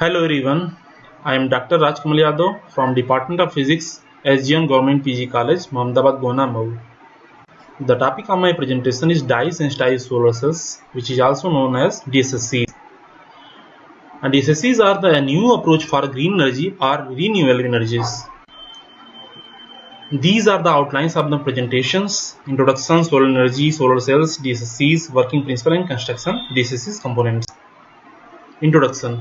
Hello everyone, I am Dr. Rajkamal Yadav from Department of Physics, SGN Government PG College, Mohammadabad, Gona, Mau. The topic of my presentation is dye-sensitized solar cells, which is also known as DSSCs. And DSSCs are the new approach for green energy or renewable energies. These are the outlines of the presentations: introduction, solar energy, solar cells, DSSCs, working principle and construction, DSSCs components. Introduction.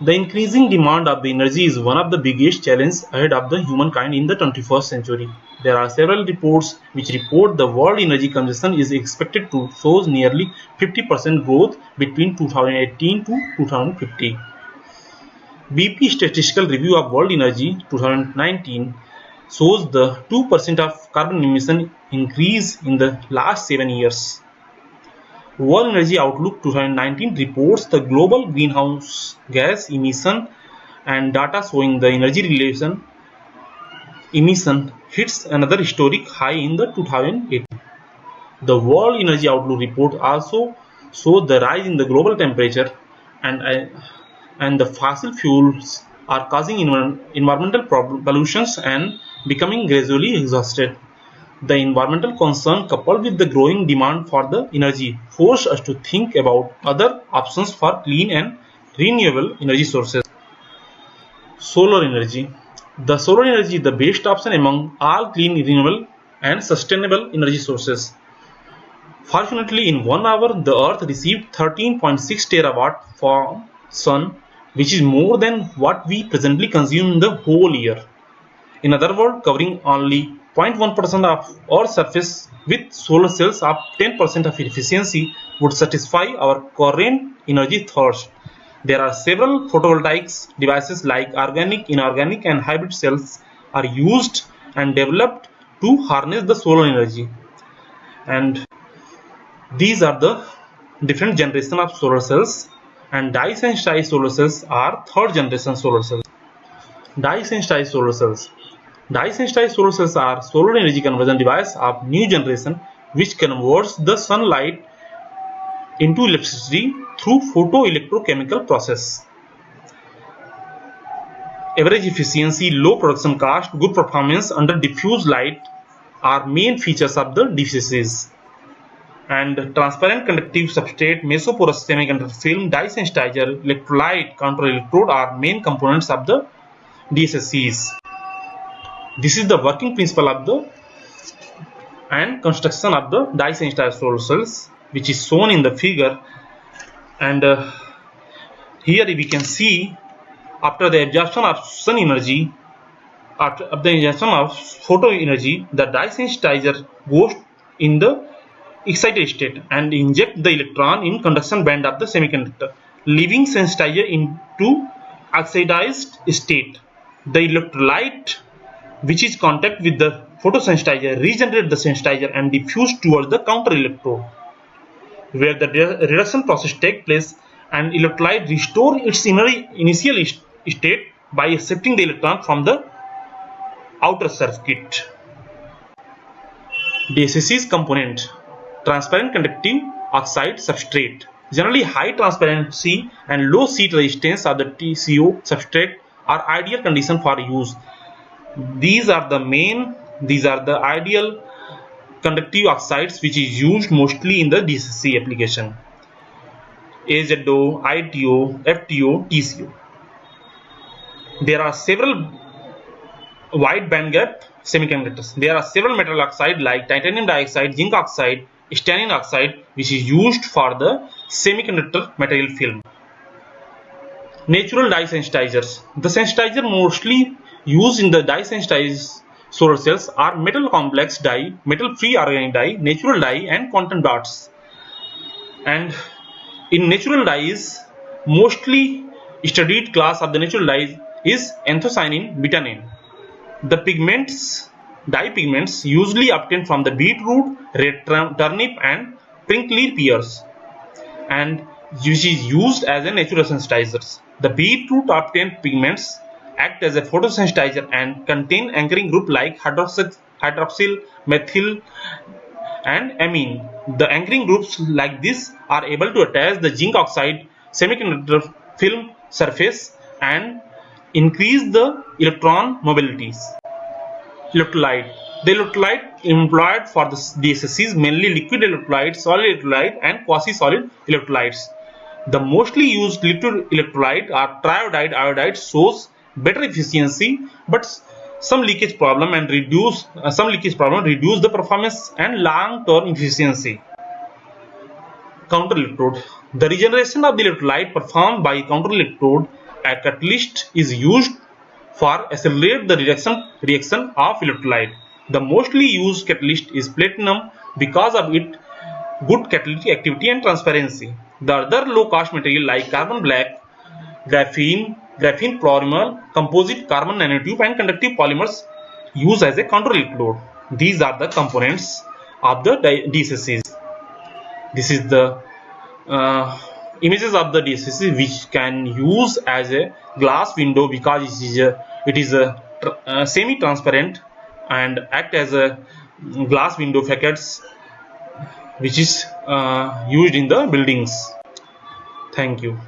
The increasing demand of the energy is one of the biggest challenges ahead of the humankind in the 21st century. There are several reports which report the world energy consumption is expected to show nearly 50% growth between 2018 to 2050. BP Statistical Review of World Energy 2019 shows the 2% of carbon emission increase in the last 7 years. World Energy Outlook 2019 reports the global greenhouse gas emission and data showing the energy relation emission hits another historic high in the 2018. The World Energy Outlook report also shows the rise in the global temperature and the fossil fuels are causing environmental pollutions and becoming gradually exhausted. The environmental concern coupled with the growing demand for the energy force us to think about other options for clean and renewable energy sources. Solar energy. The solar energy is the best option among all clean, renewable and sustainable energy sources. Fortunately, in 1 hour, the Earth received 13.6 terawatt from Sun, which is more than what we presently consume in the whole year. In other words, covering only 0.1% of our surface with solar cells of 10% of efficiency would satisfy our current energy thirst. There are several photovoltaic devices like organic, inorganic and hybrid cells are used and developed to harness the solar energy. And these are the different generation of solar cells, and dye-sensitized solar cells are third generation solar cells. Dye-sensitized solar cells. Dye-sensitized solar cells are solar energy conversion device of new generation which converts the sunlight into electricity through photoelectrochemical process. Average efficiency, low production cost, good performance under diffuse light are main features of the DSSCs. And transparent conductive substrate, mesoporous semiconductor film, dye-sensitizer, electrolyte, counter electrode are main components of the DSSCs. This is the working principle of the and construction of the dye-sensitized solar cells, which is shown in the figure. And here we can see after the absorption of sun energy, after the absorption of photo energy, the dye-sensitizer goes in the excited state and inject the electron in conduction band of the semiconductor, leaving sensitizer into oxidized state. The electrolyte, which is contact with the photosensitizer, regenerate the sensitizer and diffuse towards the counter electrode, where the reduction process takes place and electrolyte restore its initial state by accepting the electron from the outer circuit. DSSC's component: transparent conductive oxide substrate. Generally, high transparency and low heat resistance of the TCO substrate are ideal conditions for use. These are the ideal conductive oxides which is used mostly in the DSSC application: AZO, ITO, FTO, TCO. There are several wide bandgap semiconductors. There are several metal oxides like titanium dioxide, zinc oxide, stannine oxide, which is used for the semiconductor material film. Natural dye sensitizers. The sensitizer mostly used in the dye-sensitized solar cells are metal complex dye, metal-free organic dye, natural dye, and quantum dots. And in natural dyes, mostly studied class of the natural dyes is anthocyanin, betaine. The pigments, dye pigments, usually obtained from the beetroot, red turnip, and prickly pears, and which is used as a natural sensitizers. The beetroot obtained pigments act as a photosensitizer and contain anchoring group like hydroxyl, methyl and amine. The anchoring groups like this are able to attach the zinc oxide semiconductor film surface and increase the electron mobilities. Electrolyte. The electrolyte employed for the DSSCs mainly liquid electrolyte, solid electrolyte, and quasi-solid electrolytes. The mostly used liquid electrolyte are triiodide iodide shows better efficiency, but some leakage problem reduce the performance and long-term efficiency. Counter electrode. The regeneration of the electrolyte performed by counter electrode, a catalyst is used for accelerate the reaction of electrolyte. The mostly used catalyst is platinum because of its good catalytic activity and transparency. The other low-cost material like carbon black, graphene polymer, composite carbon nanotube, and conductive polymers used as a counter electrode. These are the components of the DSSCs. This is the images of the DSSC which can use as a glass window because it is a semi-transparent and act as a glass window facades which is used in the buildings. Thank you.